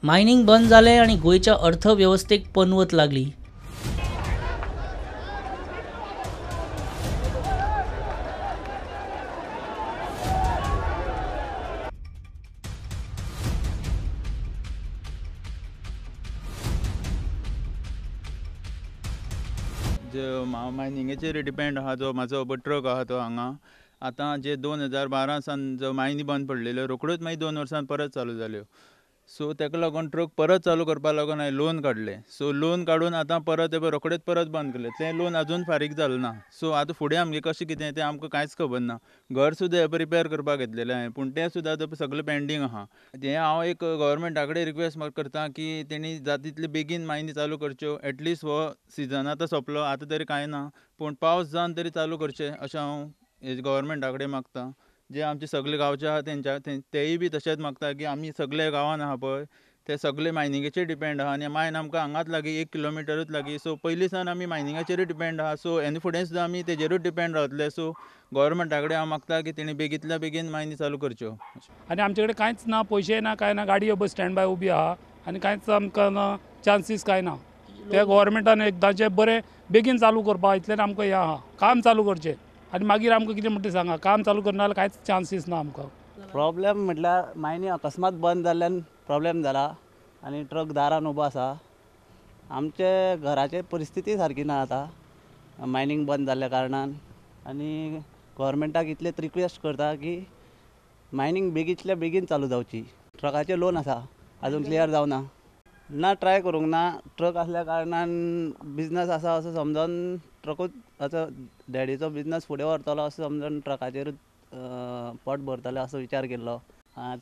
Mining बंद जालें आनी गोंयच्या अर्थवेवस्थेक पनवत लागली। जो मायनिंगेचेर डिपेंड आहा, जो म्हाजो ट्रक आहा तो हांगा आतां जे 2012 सावन जो मायनी बंद पडलेल्यो रोखड्योच मागीर 2 वर्सां परत चालू जाल्यो। सो ताका लागून ट्रक परत चालू करपा लागून हांवें लोन काडलें। सो लोन काडून आतां परत रोखडेच परत बंद केलें। तें लोन आजून फारीक जालें ना। सो आतां फुडें आमगे कशें कितें तें आमकां कांयच खबर ना। घर सुद्दां रिपेर करपाक घेतलेलें हांवें, पूण तें सुद्दां आतां सगळें पेंडींग आहा। हें हांव एक गव्हर्मेंटा कडेन रिक्वेस्ट करतां की तेणी जाता तितले बेगीन मायनी चालू करच्यो। एटलिस्ट हो सिजन आतां सोंपलो, आतां तरी कांय ना, पूण पावस जावन तरी चालू करचें अशें हांव गव्हर्मेंटा कडेन मागतां। जे आमचे सगळे गांवचे आहा तेंय बी तशेंच मागता की आमी सगळे गांवांत आहा पळय ते सगळे मायनिंगेचेर डिपेंड आहा आनी मायन आमकां हांगाच लागीं 1 किलोमिटरूच लागीं। सो पयलीं सावन आमी मायनिंगाचेरूच डिपेंड आहा। सो हेजे फुडें सुद्दां आमी तेजेरूच डिपेंड रावतले। सो गव्हर्मेंटा कडेन हांव मागता की तेणी बेगींतल्या बेगीन मायनी चालू करच्यो। आनी आमचे कडेन कांयच ना, पयशे ना, कांय ना, गाडयो बस स्टँड बाय उबी आहा आनी कांयच आमकां चान्सीस कांय ना। ते गव्हर्मेंटान एकदांचे बरें बेगीन चालू करपा इतलें आमकां हें आहा, काम चालू करचें आनी मागीर आमकां कितें म्हणटा सांगा, काम चालू करना जाल्यार कांयच चान्सीस ना आमकां। प्रॉब्लेम म्हटल्यार मायनी अकस्मात बंद जाल्ल्यान प्रॉब्लेम जाला आनी ट्रक दारान उबो आसा। आमचे घराचे परिस्थिती सारकी ना आतां मायनिंग बंद जाल्ल्या कारणान आनी गव्हर्मेंटाक इतलेच रिक्वेस्ट करता की मायनिंग बेगींतल्या बेगीन चालू जावची। ट्रकाचे लोन आसा आजून क्लियर जावना ना, ट्राय करूंक ना। ट्रक आसल्या कारणान बिजनस आसा असो समजून ट्रकूच असो डॅडीचो बिजनस फुडें व्हरतलो असो समजून ट्रकाचेरूच पोट भरतले असो विचार केल्लो।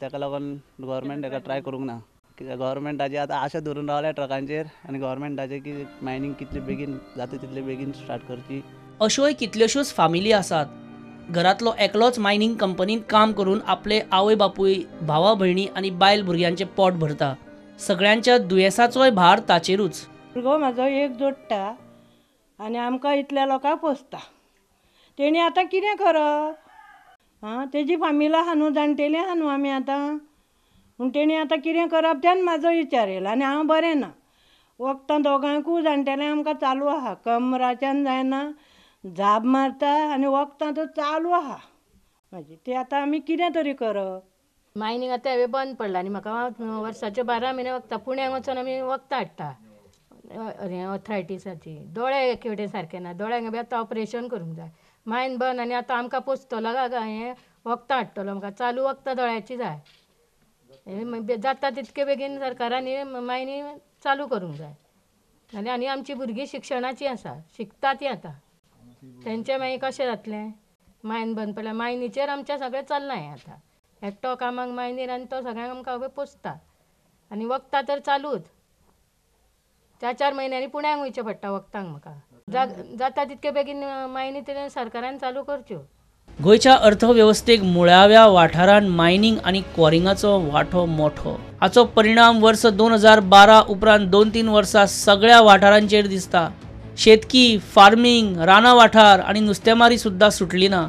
ताका लागून गव्हर्मेंट ताका ट्राय करूंक ना। गव्हर्मेंटाची आतां आशा धरून रावल्या ट्रकांचेर आनी गव्हर्मेंटाचें की मायनिंग कितले बेगीन जाता तितले बेगीन स्टार्ट करची। अश्योय कितल्योश्योच फामिली आसात घरातलो एकलोच मायनिंग कंपनीत काम करून आपले आवय बापूय, भावा भयणी आनी बायल भुरग्यांचें पोट भरता। सगळ्यांच्या दुयेंसाचोय भार ताचेरूच। भुरगो म्हाजो एक जोडटा आनी आमकां इतल्या लोकांक पोसता। तेणी आतां कितें करप? तेजी फामील आहा न्हू, जाणटेली आहा न्हू आमी आतां, पूण तेणी आतां कितें करप तें म्हाजो विचार येयला। आनी हांव बरें ना, वखदां दोगांकूय जाणटेल्यांक आमकां चालू आहा, कमराच्यान जायना, झाब मारता आनी वखदां तर चालू आहा म्हाजी। ती आतां आमी कितें तरी करप? मायनिंग आतां हांवें बंद पडला आनी म्हाका वर्साचे 12 म्हयने वखदां पुण्याक वचून आमी वखदां हाडटा ऑथरायटिसाची। दोळे एक कडेन सारके ना, दोळ्यांक बी आतां ऑपरेशन करूंक जाय। मायन बंद आनी आतां आमकां पोसतलो काय हें वखदां हाडटलो, म्हाका चालू वखदां दोळ्याची जाय। जाता तितके बेगीन सरकारान मायनी चालू करूंक जाय। आनी आमची भुरगीं शिक्षणाची आसा, शिकता तीं आतां, तेंचें मागीर कशें जातलें? मायन बंद पडल्यार मायनीचेर आमचें सगळें चल्लां हें आतां। एकटो कामाक मायनीर आनी तो सगळ्यांक आमकां पोसता आनी वखदां तर चालूच। 4-4 म्हयन्यांनी पुण्याक वयचें पडटा वखदांक म्हाका। जाता तितके बेगीन मायनी तेणें सरकारान चालू करच्यो। गोंयच्या अर्थवेवस्थेक मुळाव्या वाठारांत मायनिंग आनी क्वॉरिंगाचो वांटो मोठो। हाचो परिणाम वर्स 2012 उपरांत 2-3 वर्सां सगळ्या वाठारांचेर दिसता। शेतकी, फार्मिंग, रानां वाठार आनी नुस्तेमारी सुद्दां सुटली ना।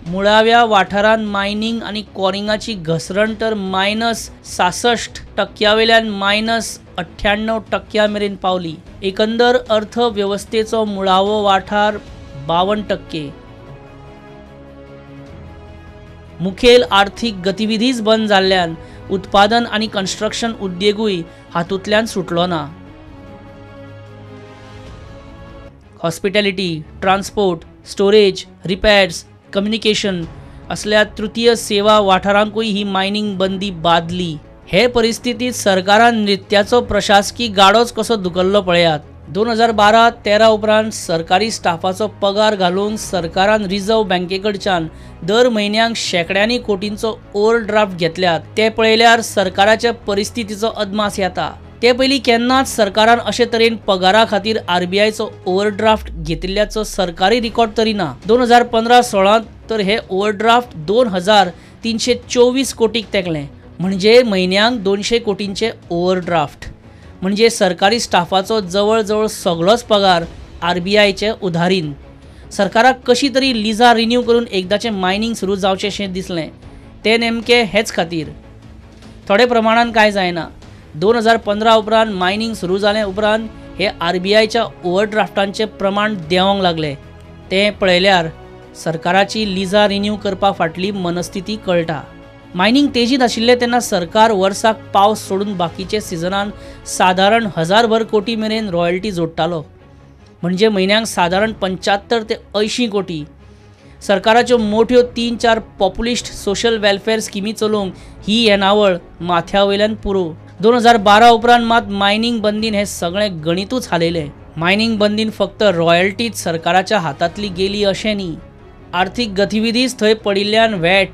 मुळाव्या वाठारांत मायनिंग आनी क्वॉरिंगाची घसरण तर -66% वयल्यान -98% मेरेन पावली। एकंदर अर्थवेवस्थेचो मुळावो वाठार 52%। मुखेल आर्थीक गतिविधीच बंद जाल्ल्यान उत्पादन आनी कन्स्ट्रक्शन उद्देगूय हातूंतल्यान सुटलो ना। Hospitality, transport, storage, repairs, communication असल्या तृतीय सेवा वाठारांकूय ही मायनिंग बंदी बादली। हे परिस्थितीत सरकारान नृत्याचो प्रशासकी गाडोच कसो धुकल्लो पळयात। 2012-13 उपरांत सरकारी स्टाफाचो पगार घालूंक सरकारान रिझर्व्ह बँकेकडच्यान दर म्हयन्याक शेकड्यांनी कोटींचो ओव्हरड्राफ्ट घेतल्यात। ते पळयल्यार सरकाराच्या परिस्थितीचो अदमास येता। ते पयलीं केन्नाच सरकारान अशे तरेन पगारा खातीर RBIचो ओव्हरड्राफ्ट घेतिल्ल्याचो सरकारी रिकॉर्ड तरी ना। 2015-16 तर हे ओव्हरड्राफ्ट 2324 कोटीक तेंकलें, म्हणजे म्हयन्याक 200 कोटींचे ओव्हरड्राफ्ट। म्हणजे सरकारी स्टाफाचो जवळ जवळ सगळोच पगार RBIचे उधारीन। सरकाराक कशी तरी लिजा रिन्यू करून एकदाचें मायनिंग सुरू जावचें शें दिसलें। ते नेमकें हेच खातीर थोडे प्रमाणात काय जायना 2015 उपरांत मायनिंग सुरू जाले उपरांत हे RBIच्या ओव्हरड्राफ्टांचे प्रमाण देंवंक लागले। ते पळयल्यार सरकाराची लिजा रिन्यू करपा फाटली मनस्थिती कळटा। मायनिंग तेजीत आशिल्ले तेन्ना सरकार वर्साक पावस सोडून बाकीचे सिजनान साधारण 1000 कोटी मेरेन रॉयल्टी जोडटालो, म्हणजे म्हयन्याक साधारण 75 ते 80 कोटी। सरकाराच्यो मोठ्यो 3-4 पॉप्युलिस्ट सोशल वेलफेअर स्किमी चलोवंक ही येणावळ माथ्या वयल्यान पुरो। 2012 उपरांत मात मायनिंग बंदीन हे सगळें गणितूच हालयलें। मायनिंग बंदीन फक्त रॉयल्टीच सरकाराच्या हातांतली गेली अशें न्ही, आर्थीक गतिविधीच थंय पडिल्ल्यान watt,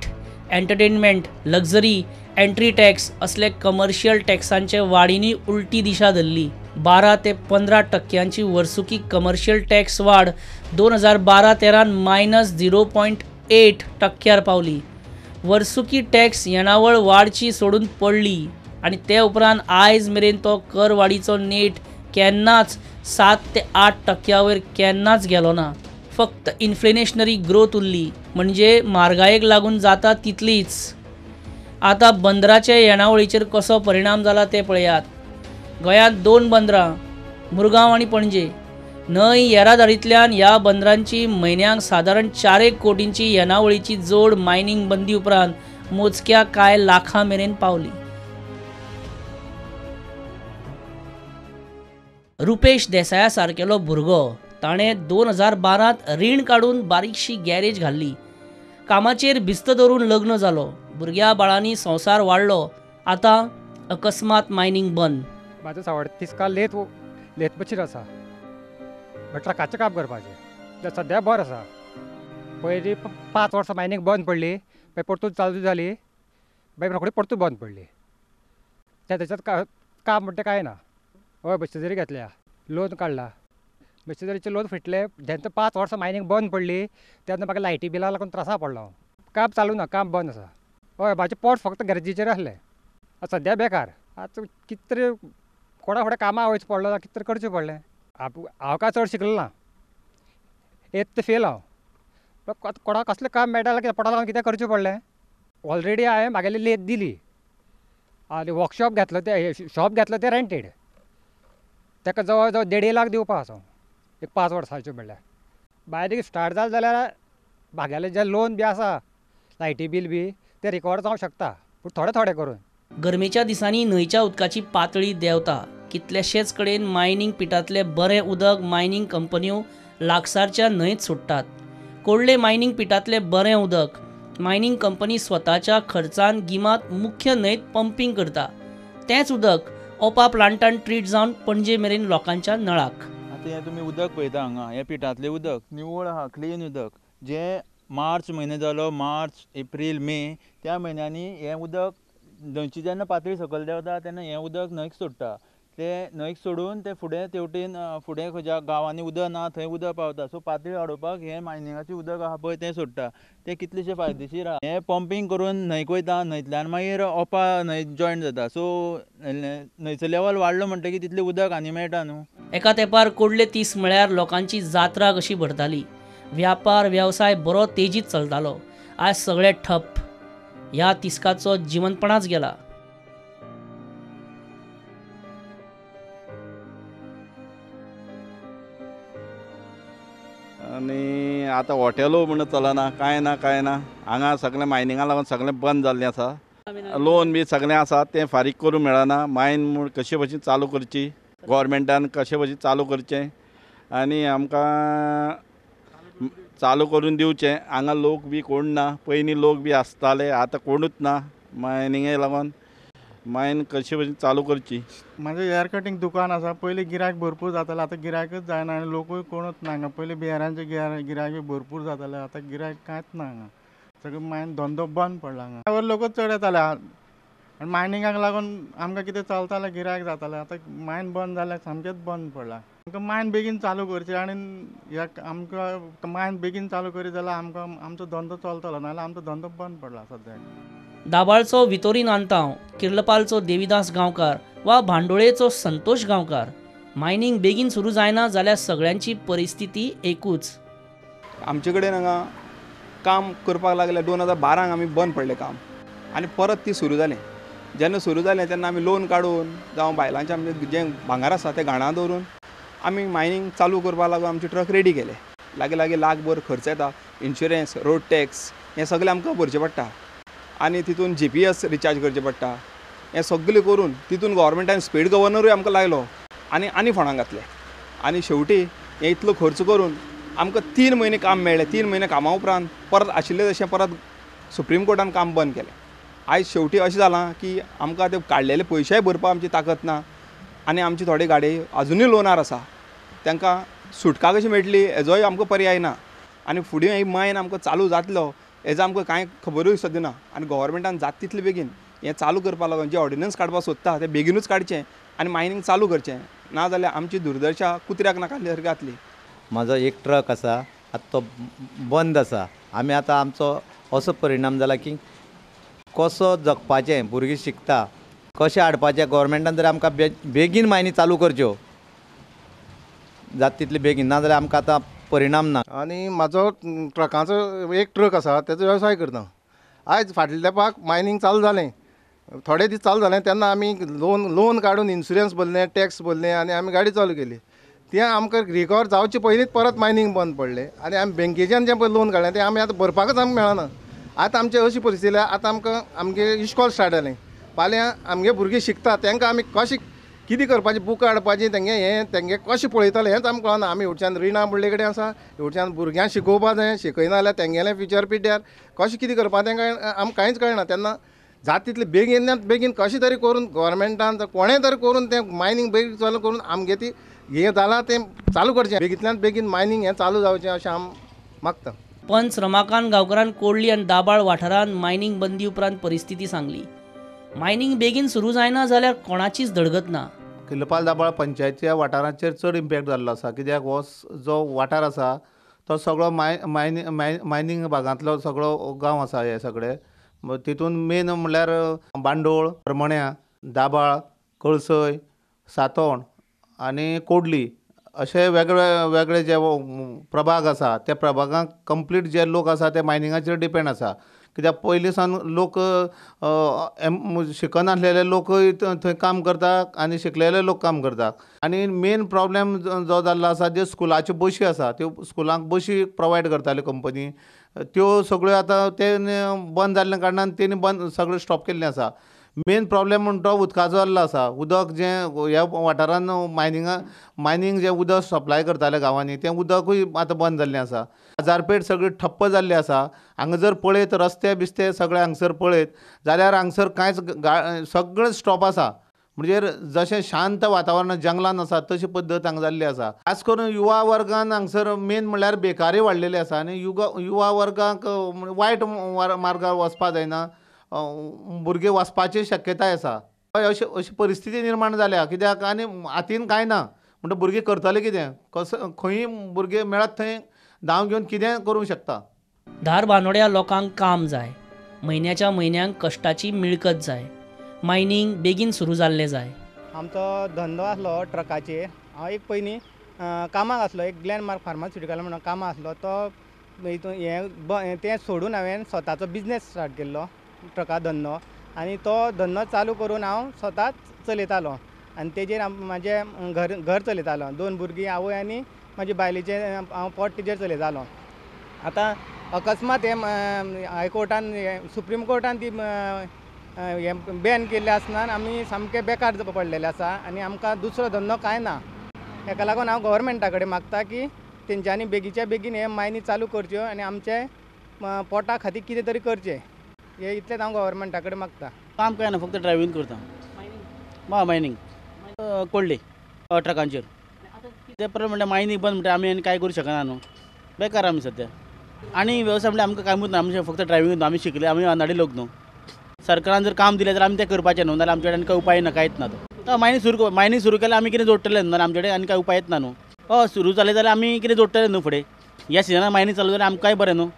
entertainment, luxury, entry tax असले कमर्शियल टॅक्सांचे वाडींनी उलटी दिशा धरली। 12 ते 15% वर्सुकी कमर्शियल टॅक्स वाड 2012-13 -0.8% पावली। वर्सुकी टॅक्स येणावळ वाडची सोडून पडली आणि ते उपरांत आयज मेरेन तो कर वाडीचो नेट केन्नाच 7 ते 8% वयर केन्नाच गेलो ना। फक्त इन्फ्लेशनरी ग्रोथ उरली, म्हणजे म्हारगायेक लागून जाता तितलीच। आता बंदराचे येणावळीचेर कसो परिणाम जाला ते पळयात। गोंयांत 2 बंदरां, मुरगांव आणि पणजे। न्हंय येरादारींतल्यान ह्या बंदरांची म्हयन्याक साधारण 4 कोटींची येणावळीची जोड मायनिंग बंदी उपरांत मोजक्या कांय लाखां मेरेन पावली। रुपेश देसाया सारकेलो भुरगो ताणें 2012 रीण काडून बारीकशी गॅरेज घाल्ली। कामाचेर भिस्त धरून लग्न जालो, भुरग्या बाळांनी संवसार वाडलो। आतां अकस्मात मायनिंग बंद। म्हाजो 37 लेत बशीर आसा, ट्रकाचें काम करपाचें। तें सद्या बरें आसा। पयलीं 5 वर्सां मायनिंग बंद पडली, मागीर परतून चालू जाली, मागीर रोखडी परतून बंद पडली। त्याच्यात काम म्हणटा कांय ना। हय बशीजरी घेतल्या, लोन काडला, बशीजरीचें लोन फिटलें। जेन्ना 5 वर्सां मायनिंग बंद पडली तेन्ना म्हाका लायटी बिला लागून त्रासा पडलो। काम चालू ना, काम बंद आसा। हय म्हाजें पोट फक्त गॅरेजीचेर आहलें, सद्या बेकार। आतां कितें तरी कोणा फुडें कामां वयचें पडलें, कितें तरी करचें पडलें। हांव काय चड शिकलो ना, 8th फेल हांव। कोणाक कसलें काम मेळटा जाल्यार पोटा लागून कितें करचें पडलें। ऑलरेडी हांवें म्हागेली लेत दिली आनी वर्कशॉप घेतलो, ते शॉप घेतलो तें रेंटेड। ताका जवळ जवळ 1.5 लाख दिवपा आसा, एक 5 वर्सांचें म्हणल्यार। भायर स्टार्ट जालें जाल्यार म्हागेलें जें लोन बी आसा, लायटी बील बी, तें रिकवर जावंक शकता, पूण थोडें थोडें करून। गरमेच्या दिसांनी न्हंयच्या उदकाची पातळी देंवता। कितलेशेच कडेन मायनिंग पिटांतलें बरें उदक मायनिंग कंपन्यो लागसारच्या न्हंयत सोडटात। कोडले मायनिंग पिटांतलें बरें उदक मायनिंग कंपनी स्वताच्या खर्चान गिमांत मुख्य न्हंयत पंपिंग करता। तेंच उदक ओपा प्लांटान ट्रीट जावन पणजे मेरेन लोकांच्या नळाक। आतां हें तुमी उदक पळयता हांगा, हें पिठांतलें उदक निवळ आहा, क्लीन उदक। जें मार्च म्हयनो जालो, मार्च, एप्रील, मे त्या म्हयन्यांनी हें उदक न्हंयची जेन्ना पातळी सकयल देंवता तेन्ना हें उदक न्हंयक सोडटा। तें न्हंयक सोडून तें फुडें तेवटेन फुडें खंयच्या गांवांनी उदक ना थंय उदक पावता। सो पातळी वाडोवपाक हें मायनिंगाचें उदक आहा पळय तें सोडटा। तें कितलेशें फायदेशीर आहा। हें पंपींग करून न्हंयक वयता, न्हंयतल्यान मागीर ओपा न्हंयत जॉयन जाता। सो न्हंयचो लेवल वाडलो म्हणटकीर तितलें उदक आनी मेळटा न्हू। एका तेंपार कोडले 30 म्हळ्यार लोकांची जात्रा कशी भरताली। व्यापार वेवसाय बरो तेजीत चलतालो। आज सगळें ठप्प। ह्या तिस्काचो जिवंतपणाच गेला। आनी आतां हॉटेलो म्हण चलना, कांय ना। हांगा सगळें मायनिंगा लागून सगळें बंद जाल्लें आसा। लोन बी सगळें आसा तें फारीक करूंक मेळना। मायन म्हूण कशे भशेन चालू करची, गव्हर्मेंटान कशे भशेन चालू करचें आनी आमकां चालू करून दिवचें। हांगा लोक बी कोण ना, पयलीं लोक बी आसताले, आतां कोणूच ना। मायनिंगे लागून मायन कशे भशेन चालू करची। म्हाजें हेअर कटींग दुकान आसा। पयलीं गिरायक भरपूर जातालें, आतां गिरायकूच जायना आनी लोकूय कोणूच ना हांगा। पयलीं बिहारांचे गिरायक भरपूर जातालें, आतां गिरायक कांयच ना हांगा। सगळें मायन धंदो बंद पडला हांगा। हांगा लोकूच चड येताले आनी मायनिंगाक लागून आमकां कितें चलतालें, गिरायक जातालें। आतां मायन बंद जाल्यार सामकेंच बंद पडला। आमकां मायन बेगीन चालू करची आनी आमकां मायन बेगीन चालू करीत जाल्यार आमकां आमचो धंदो चलतलो, नाजाल्यार आमचो धंदो बंद पडला सद्याक। दाबाळचो वितोरी नांतांव, किर्लपालचो देविदास गांवकार वा भांडोळेचो संतोष गांवकार, मायनिंग बेगीन सुरू जायना जाल्यार सगळ्यांची परिस्थिती एकूच। आमचे कडेन हांगा काम करपाक लागले 2012 आमी बंद पडलें काम आनी परत ती सुरू जालें। जेन्ना सुरू जालें तेन्ना आमी लोन काडून जावं बायलांचें आमचें जें भांगार आसा तें घाणां दवरून आमी मायनींग चालू करपा लागून आमचे ट्रक रेडी केले. लागीं लाखभर खर्च येता. इन्शुरन्स, रोड टॅक्स हें सगळें आमकां भरचें पडटा आनी तितून GPS रिचार्ज करचें पडटा. हें सगळें करून तितून गव्हर्मेंटान स्पीड गव्हर्नरूय आमकां लायलो आनी फोंडां घातले. आनी शेवटी हें इतलो खर्च करून आमकां 3 म्हयने काम मेळ्ळें. 3 म्हयने कामा उपरांत परत आशिल्लें तशें परत सुप्रीम कोर्टान काम बंद केलें. आयज शेवटी अशें जालां की आमकां ते काडलेले पयशेय भरपा आमची ताकत ना आनी आमची थोडी गाडी अजुनूय लोनार आसा. तांकां सुटका कशी मेळटली हेजोय आमकां पर्याय ना आनी फुडें ही मायन आमकां चालू जातलो हेजो आमकां कांय खबरूय सद्या ना. आनी गव्हर्मेंटान जाता तितले बेगीन हें चालू करपा लागून जे ऑर्डिनन्स काडपाक सोदता तें बेगीनूच काडचें आनी मायनींग चालू करचें. नाजाल्यार आमची दुर्दशा कुत्र्याक नाकाल्या सारकी जातली. म्हजो एक ट्रक आसा आतां तो बंद आसा. आमी आतां आमचो असो परिणाम जाला की कसो जगपाचें, भुरगीं शिकता कशें हाडपाचें. गव्हर्मेंटान जर आमकां बेगीन मायनी चालू करच्यो जाता तितले बेगीन, नाजाल्यार आमकां आतां परिणाम ना. आनी म्हाजो ट्रकाचो एक ट्रक आसा तेजो वेवसाय करता. आयज फाटल्या तेंपाक मायनींग चालू जालें, थोडे दीस चालू जालें तेन्ना आमी लोन काडून इन्शुरन्स भरलें, टॅक्स भरलें आनी आमी गाडी चालू केली. तें आमकां रिकवर जावचे पयलींच परत मायनींग बंद पडलें आनी आमी बँकेच्यान जें पळय लोन काडलें तें आमी आतां भरपाकच आमकां मेळना. आतां आमची अशी परिस्थिती आतां आमकां आमगे इश्कॉल स्टार्ट जालें. फाल्यां आमगे भुरगीं शिकता तांकां आमी कशें कितें करपाचें, बुकां हाडपाचीं तेंगे कशें पळयतलें हेंच आमकां कळना. आमी हेवटच्यान रिणां म्हणले कडेन आसा, हेवटच्यान भुरग्यांक शिकोवपा जाय, शिकयना जाल्यार तेंगेलें फ्युचर पिड्ड्यार कशें कितें करपा तेंकां आमकां कांयच कळना. तेन्ना जाता तितले बेगीनात बेगीन कशें तरी करून गव्हर्मेंटान कोणें तरी करून तें मायनींग बेगीन चालू करून आमगे ती हें जालां तें चालू करचें. बेगींतल्यान बेगीन मायनींग हें चालू जावचें अशें हांव मागतां. पंच रमाकांत गांवकारान कोडली आनी दाबाळ वाठारांत मायनींग बंदी उपरांत परिस्थिती सांगली. मायनींग बेगीन सुरू जायना जाल्यार कोणाचीच धडगत ना. किल्लपाल दाबाळ पंचायतीच्या वाठाराचेर चड इम्पॅक्ट जाल्लो आसा. कित्याक हो जो वाठार आसा तो सगळो मायनींग भागांतलो सगळो गांव आसा. हे सगळे तितून मेन म्हणल्यार बांडोळ, परमण्या, दाबाळ, कळसय, सातोण आनी कोडली अशे वेगळे जे प्रभाग आसा त्या प्रभागांक कंप्लीट जे लोक आसा ते मायनिंगाचेर डिपेंड आसा. कित्याक पयलीं सावन लोक शिकनासलेले लोकूय थंय काम करतात आनी शिकलेले लोक काम करतात. आनी मेन प्रॉब्लेम जो जाल्लो आसा जे स्कुलाच्यो बशी आसा त्यो स्कुलांक बशी प्रोवायड करताले कंपनी, त्यो सगळ्यो आतां ते बंद जाल्ल्या कारणान तेणी सगळें स्टॉप केल्लें आसा. मेन प्रॉब्लेम म्हणटा तो उदकाचो जाल्लो आसा. उदक जें ह्या वाठारान मायनींग जें उदक सप्लाय करताले गांवांनी तें उदकूय आतां बंद जाल्लें आसा. बाजारपेठ सगळी ठप्प जाल्ली आसा. हांगा जर पळयत रस्ते बिस्ते सगळे हांगसर पळयत जाल्यार हांगसर कांयच सगळें स्टॉप आसा. म्हणजे जशें शांत वातावरण जंगलान आसा तशी पद्दत हांगा जाल्ली आसा. खास करून युवा वर्गान हांगसर मेन म्हणल्यार बेकारी वाडलेली आसा आनी युवा वर्गाक वायट मार्गार वचपा जायना, भुरगे वचपाची शक्यताय आसा. अशी परिस्थिती निर्माण जाल्या. कित्याक आनी हातीन कांय ना म्हणटा भुरगीं करतले कितें, कसो खंयी भुरगे मेळत थंय धांव घेवन कितें करूंक शकता. धार बांदोड्या लोकांक काम जाय, म्हयन्याच्या म्हयन्यांक कश्टाची मिळकत जाय, मायनींग बेगीन सुरू जाल्लें जाय. आमचो धंदो आसलो ट्रकाचेर. हांव एक पयलीं कामाक आसलो, एक ग्लॅनमार्क फार्मास्युटिकल म्हणून कामाक आसलो. तो हितून तें सोडून हांवें स्वताचो बिजनेस स्टार्ट केल्लो, ट्रका धंदो. आनी तो धंदो चालू करून हांव स्वताच चलयतालो आनी तेजेर म्हाजें घर चलयतालो. 2 भुरगीं, आवय आनी म्हाजे बायलेचें हांव पोट तेजेर चलयतालो. आतां अकस्मात हें हायकोर्टान सुप्रीम कोर्टान ती हें बॅन केल्लें आसतना आमी सामके बेकार पडलेले आसा आनी आमकां दुसरो धंदो कांय ना. हेका लागून हांव गव्हर्मेंटा कडेन मागता की तेंच्यांनी बेगीच्या बेगीन हे मायनी चालू करच्यो आनी आमचे पोटा खातीर कितें तरी करचें. हे इतलेंच हांव गव्हर्मेंटा कडेन मागता. काम काय ना, फक्त ड्रायव्हिंग करता. मायनींग कोडली ट्रकांचेर. ते परत म्हणटा मायनींग बंद म्हणटा आमी आनी काय करूं शकना न्हू, बेकार आमी सद्या. आनी वेवसाय म्हणल्यार आमकां कांयच ना, आमचे फक्त ड्रायव्हिंग. आमी शिकले, आमी अनाडी लोक न्हू. सरकारान जर काम दिलें जाल्यार आमी तें करपाचें न्हू, नाल्यार आमचे कडेन काय उपाय ना, कांयच ना. तो मायनींग सुरू केल्यार आमी कितें जोडटले न्हू, नाल्यार आमचे कडेन आनी काय उपाय येत ना न्हू. सुरू जालें जाल्यार आमी कितें जोडटले न्हू फुडें. ह्या सिजनान मायनींग चालू जाल्यार आमकांय बरें न्हू.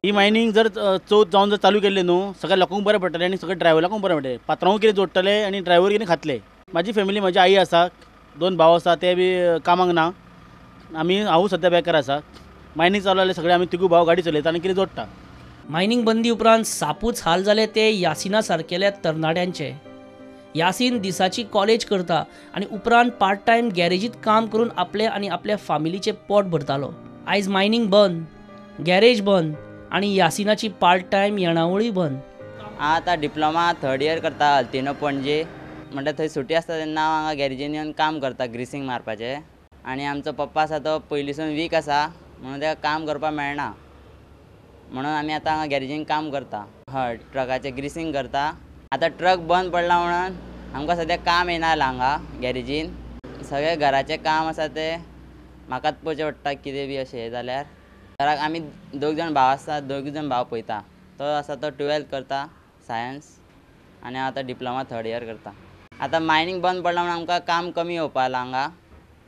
ही मायनींग जर चवथ जावन जर चालू केल्ली न्हू सगळ्या लोकांक बरें पडटलें आनी सगळ्या ड्रायव्हरांक बरें पडटलें. पात्रांवूय कितें जोडटले आनी ड्रायव्हर कितें खातले. म्हाजी फॅमिली, म्हाजी आई आसा, 2 भाव आसा, ते बी कामाक ना. हांवूय सद्या बेकार आसा. मायनींग चालू जाल्यार सगळे आमी 3 भाव गाडी चलयता आनी कितें जोडटा. मायनिंग बंदी उपरांत सापूच हाल जाले ते यासिना सारकेल्या तरणाट्यांचे. यासीन दिसाची कॉलेज करता आनी उपरांत पार्ट टायम गॅरेजीत काम करून आपले आनी आपल्या फामिलीचे पोट भरतालो. आयज मायनिंग बंद, गॅरेज बंद आनी यासिनाची पार्ट टायम येणावळी बंद. हांव आतां डिप्लोमा थर्ड इयर करता अल्तिनो पणजे. म्हणटा थंय सुटी आसता तेन्ना हांव हांगा गॅरेजीन येवन काम करता ग्रिसींग मारपाचें. आनी आमचो पप्पा आसा तो पयलींसून वीक आसा म्हणून ताका काम करपाक मेळना, म्हणून आमी आतां हांगा गॅरेजीन काम करता. हय, ट्रकाचें ग्रिसींग करता. आतां ट्रक बंद पडला म्हणून आमकां सद्याक काम येना जालां हांगा गॅरेजीन. सगळें घराचें काम आसा तें म्हाकाच पळोवचें पडटा कितें बी अशें हें जाल्यार. घराक आमी दोग जाण भाव आसा, दोगूय जाण भाव पळयता. तो आसा तो 12th करता सायन्स आनी हांव आतां डिप्लोमा थर्ड इयर करता. आतां मायनींग बंद पडला म्हणून आमकां काम कमी येवपा लागलां हांगा.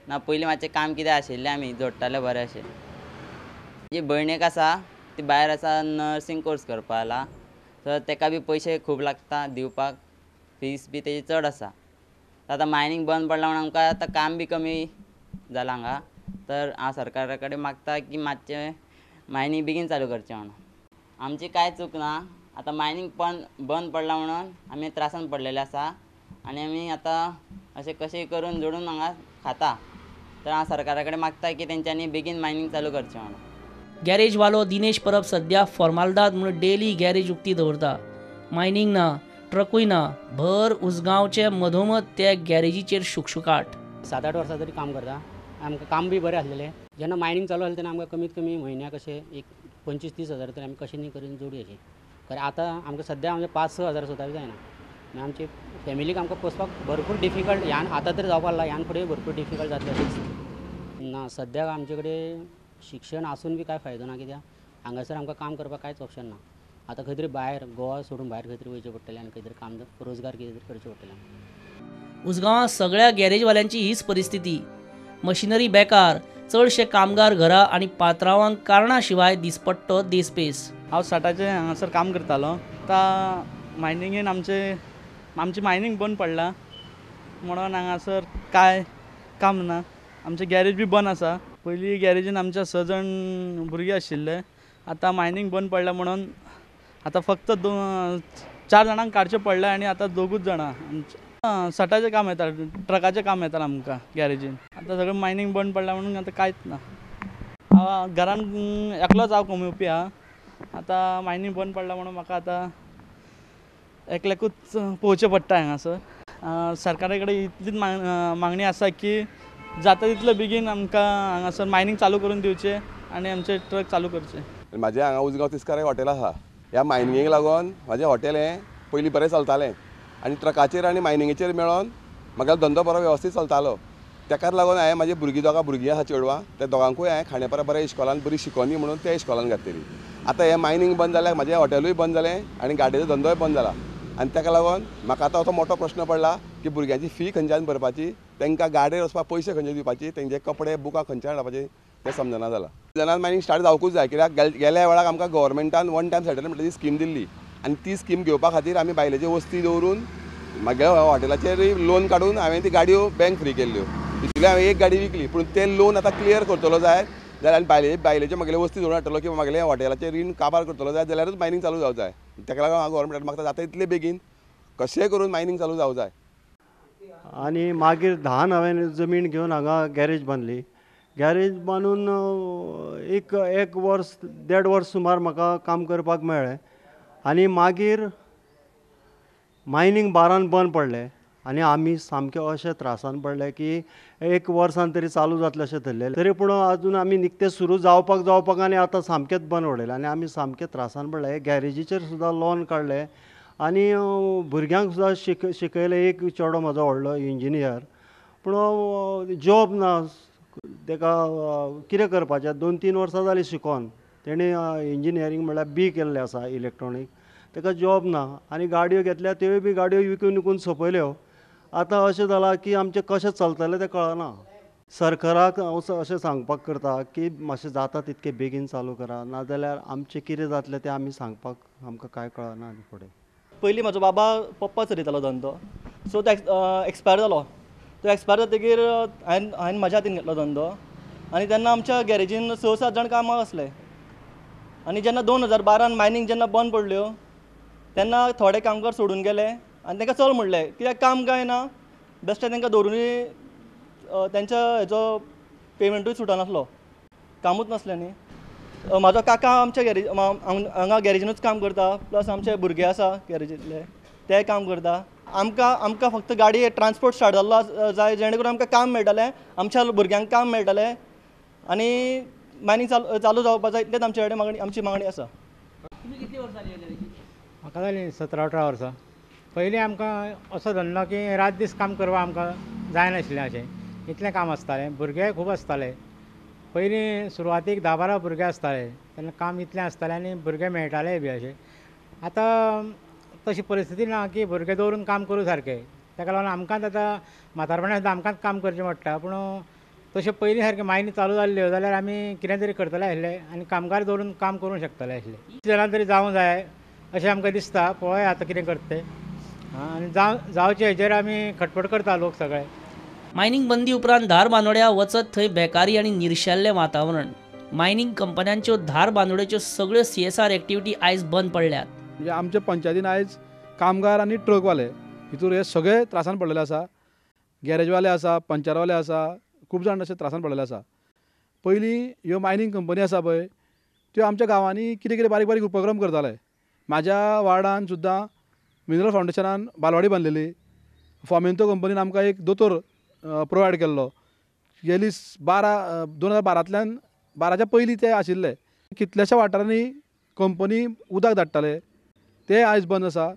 ना पयलीं मातशें काम कितें आशिल्लें आमी जोडटाले बरें अशें. जी भयणीक आसा ती भायर आसा नर्सींग कोर्स करपा लागला, तर ताका बी पयशे खूब लागता दिवपाक. फीस बी तेजी चड आसा. आतां मायनींग बंद पडला म्हणून आमकां आतां काम बी कमी जालां हांगा. तर हांव सरकारा कडेन मागता की मातशें मायनींग बेगीन चालू करचें म्हणून. आमची कांय चूक ना. आतां मायनींग बंद पडला म्हणून आमी त्रासान पडलेले आसा आनी आमी आतां अशें कशेंय करून जोडून हांगा खाता. तर हांव सरकारा कडेन मागता की तेंच्यांनी बेगीन मायनींग चालू करचें म्हणून. गॅरेजवालो दिनेश परब सध्या फॉर्मालदाद म्हणून डेली गॅरेज उक्ती दवरता. मायनींग ना, ट्रकूय ना, भर उसगांवचे मधोमध त्या गॅरेजीचेर शुकशुकाट. 7-8 वर्सां तरी काम करता. आमकां काम बी बरें आसलेलें. जेन्ना मायनींग चालू जालें तेन्ना आमकां कमीत कमी म्हयन्याक अशें एक 25-30 हजार तरी आमी कशें न्ही करून जोडूं अशें. कारण आतां आमकां सद्या आमचे 5-6 हजार सुद्दां जायना. आनी आमचे फॅमिलीक आमकां पोसपाक भरपूर डिफिकल्ट. ह्यान आतां तरी जावपाक लागला, ह्यान फुडें भरपूर डिफिकल्ट जातलें अशें ना. सद्याक आमचे कडेन शिक्षण आसून बी कांय फायदो ना, कित्याक हांगासर आमकां काम करपाक कांयच ऑप्शन ना. आतां खंय तरी भायर गोवा सोडून भायर खंय तरी वयचें पडटलें आनी खंय तरी काम रोजगार कितें तरी करचें पडटलें. उसगांवां सगळ्या गॅरेजवाल्यांची हीच परिस्थिती. मशिनरी बेकार, चडशे कामगार घरा आनी पात्रांवांक कारणां शिवाय दिसपट्टो देस्पेस. हांव साठाचें हांगासर काम करतालो. आतां मायनिंगेन आमची मायनींग बंद पडला म्हणून हांगासर कांय काम ना. आमचें गॅरेज बी बंद आसा. पयलीं गॅरेजीन आमच्या 6 जाण भुरगे आशिल्ले. आतां मायनींग बंद पडला म्हणून आतां फक्त 4 जाणांक काडचें पडलें आनी आतां दोगूच जाणां. साठाचें काम येता, ट्रकाचें काम येता आमकां गॅरेजीन. आतां सगळें मायनींग बंद पडला म्हणून आतां कांयच ना. हांव घरान एकलोच हांव कमवपी आहा. आतां मायनींग बंद पडला म्हणून म्हाका आतां एकल्याकूच पळोवचें पडटा हांगासर. सरकारा कडेन इतलीच मागणी आसा की जाता तितले बेगीन आमकां हांगासर मायनींग चालू करून दिवचें आनी आमचे ट्रक चालू करचे. म्हाजें हांगा उसगांव तिस्कार हॉटेल आसा. ह्या मायनिंगेक लागून म्हाजें हॉटेल हें पयलीं बरें चलतालें आनी ट्रकाचेर आनी मायनिंगेचेर मेळोन म्हागेलो धंदो बरो वेवस्थीत चलतालो. तेकाच लागून हांवें म्हाजे दोगां भुरगीं आसा चेडवां, त्या दोगांकूय हांवें खांडेपारा बऱ्या इश्कॉलान बरी शिकोवनी म्हणून त्या इश्कॉलान घातलेली. आतां हें मायनींग बंद जाल्यार म्हाजें हॉटेलूय बंद जालें आनी गाडयेचो धंदोय बंद जाला. आनी ताका लागून म्हाका आतां असो मोठो प्रश्न पडला की भुरग्यांची फी खंयच्यान भरपाची, तांकां गाडयेर वचपाक पयशे खंयचे दिवपाचे, तेंचे कपडे बुकां खंयच्यान हाडपाचे तें समजना जालां. सिजनान मायनींग स्टार्ट जावकूच जाय, कित्याक गेल्या वेळाक आमकां गव्हर्मेंटान 1 टायम सेटलमेंटाची स्कीम दिल्ली आनी ती स्कीम घेवपा खातीर आमी बायलेची वस्ती दवरून म्हागेल्या हॉटेलाचेर लोन काडून हांवें ती गाडयो बँक फ्री केल्ल्यो. तितूंतली हांवें एक गाडी विकली, पूण तें लोन आतां क्लियर करतलो जाय जाल्यार बायलेचे म्हागेले वस्ती दवरून हाडटलो किंवा म्हागेल्या हॉटेलाचेर रीण काबार करतलो जाय जाल्यारूच मायनींग चालू जावं जाय. ताका लागून हांव गव्हर्मेंटाक मागता जाता तितले बेगीन कशेंय करून मायनींग चालू जावं जाय. आनी मागीर धान हांवें जमीन घेवन हांगा गॅरेज बांदली. गॅरेज बांदून एक वर्स 1.5 वर्स सुमार म्हाका काम करपाक मेळ्ळें आनी मागीर मायनींग बारान बंद पडलें आनी आमी सामके अशे त्रासान पडले की 1 वर्सान तरी चालू जातलें अशें धरलेलें. तरी पूण आजून आमी निकतें सुरू जावपाक आनी आतां सामकेंच बंद उडयलें आनी आमी सामके त्रासान पडले. गॅरेजीचेर सुद्दां लोन काडलें आनी भुरग्यांक सुद्दां शिकयलें. एक चेडो म्हाजो व्हडलो इंजिनियर, पूण जॉब ना. ताका कितें करपाचें, 2-3 वर्सां जालीं शिकोन. तेणें इंजिनियरींग म्हणल्यार B केल्लें आसा इलेक्ट्रॉनीक. ताका जॉब ना आनी गाडयो घेतल्या त्योय बी गाडयो विकून सोंपयल्यो. आतां अशें जालां की आमचें कशें चलतलें तें कळना. सरकाराक हांव अशें सांगपाक करता की मातशें जाता तितकें बेगीन चालू करा, नाजाल्यार आमचें कितें जातलें तें आमी सांगपाक आमकां कांय कळना आनी फुडें. पयलीं म्हजो पप्पा चलयतालो धंदो, सो तो एक्सपायर जालो. तो एक्सपायर जातकीर हांवें म्हाज्या हातीन घेतलो धंदो आनी तेन्ना आमच्या गॅरेजीन 6-7 जाण कामाक आसले आनी जेन्ना 2012 मायनींग जेन्ना बंद पडल्यो तेन्ना थोडे कामगार सोडून गेले आनी तांकां चल म्हणलें कित्याक काम काय ना बेश्टे तांकां दवरूनय तेंच्या हेजो पेमेंटूय सुटनासलो कामूच नासलें न्ही म्हाजो काका आमच्या गॅरेज हांगा गॅरेजीनूच काम करता प्लस आमचे भुरगे आसा गॅरेजींतले ते काम करता आमकां फक्त गाडी ट्रान्सपोर्ट स्टार्ट जाल्लो जाय जेणे करून आमकां काम मेळटलें आमच्या भुरग्यांक काम मेळटलें आनी मायनींग चालू जावपा जाय इतलेंच आमचे कडेन आमची मागणी आसा. म्हाका जालीं 17-18 वर्सां. पयलीं आमकां असो धंदो की रात दीस काम करपा आमकां जायनाशिल्लें अशें इतलें काम आसतालें भुरगे खूब आसताले. पयलीं सुरवातीक 10-12 भुरगे आसताले तेन्ना काम इतलें आसतालें आनी भुरगे मेळटाले बी अशें. आतां तशी परिस्थिती ना की भुरगे दवरून काम करूं सारकें ताका लागून आमकांच आतां म्हातारपणा सुद्दां आमकांच काम करचें पडटा. पूण तशें पयलीं सारकें मायनी चालू जाल्ल्यो जाल्यार आमी कितें तरी करतले आसले आनी कामगार दवरून काम करूंक शकतले आसले. जाणां तरी जावं जाय अशें आमकां दिसता. पळोवया आतां कितें करता तें आनी जावचे हेजेर आमी खटपट करता लोक सगळे. मायनींग बंदी उपरांत धार बांदोड्या वचत थंय बेकारी आनी निर्शेल्लें वातावरण. मायनींग कंपन्यांच्यो धार बांदोड्याच्यो सगळ्यो CSR एक्टिविटी आयज बंद पडल्यात. म्हणजे आमच्या पंचायतीन आयज कामगार आनी ट्रकवाले हितूर हे सगळे त्रासान पडलेले आसा. गॅरेजवाले आसा पंचरवाले आसा खूब जाण अशे त्रासान पडलेले आसा. पयलीं ह्यो मायनींग कंपनी आसा पळय त्यो आमच्या गांवांनी कितें कितें बारीक बारीक उपक्रम करताले. म्हाज्या वार्डान सुद्दां मिनरल फावंडेशनान बालवाडी बांदलेली. फॉमेंतो कंपनीन आमकां एक दोतोर प्रोवायड केल्लो. गेली 2012तल्यान 12च्या पयलीं ते आशिल्ले. कितल्याशा वाठारांनी कंपनी उदक धाडटाले ते आयज बंद आसा.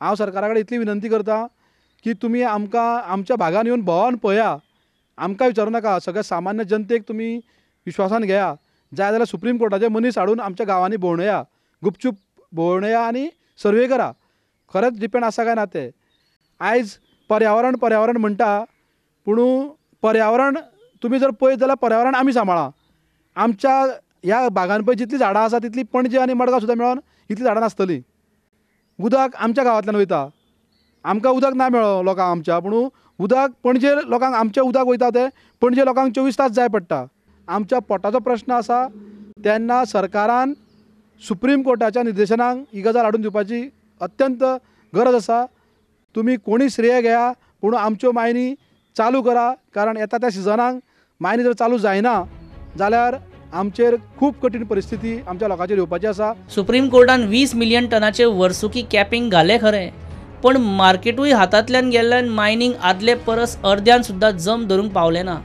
हांव सरकारा कडेन इतली विनंती करता की तुमी आमकां आमच्या भागान येवन भोंवन पळया. आमकां विचारूं नाका सगळ्या सामान्य जनतेक तुमी विश्वासान घेया. जाय जाल्यार सुप्रीम कोर्टाचे मनीस हाडून आमच्या गांवांनी भोंवणया गुपचूप भोंवणया आनी सर्वे करा. खरेंच डिपेंड आसा काय ना तें. आयज पर्यावरण म्हणटा पूण पर्यावरण तुमी जर पळयत जाल्यार पर्यावरण आमी सांबाळा. आमच्या ह्या भागान पळय जितलीं झाडां आसा तितलीं पणजे आनी मडगांव सुद्दां मेळोन इतलीं झाडां नासतलीं. उदक आमच्या गांवांतल्यान वयता. आमकां उदक ना मेळ्ळो लोकांक आमच्या पूण उदक पणजे लोकांक आमचें उदक वयता तें पणजे लोकांक 24 तास जाय पडटा. आमच्या पोटाचो प्रश्न आसा तेन्ना सरकारान सुप्रीम कोर्टाच्या निर्देशनाक ही गजाल हाडून दिवपाची अत्यंत गरज आसा. तुमी कोणी श्रेय घेया पूण आमच्यो मायनी चालू करा. कारण येता त्या सिजनाक मायनी जर चालू जायना जाल्यार आमचेर खूब कठीण परिस्थिती आमच्या लोकांचेर येवपाची आसा. सुप्रीम कोर्टान 20 मिलियन टनाचे वर्सुकी कॅपिंग घालें खरें पण मार्केटूय हातांतल्यान गेल्ल्यान मायनींग आदले परस अर्द्यान सुद्दां जम धरूंक पावलें ना.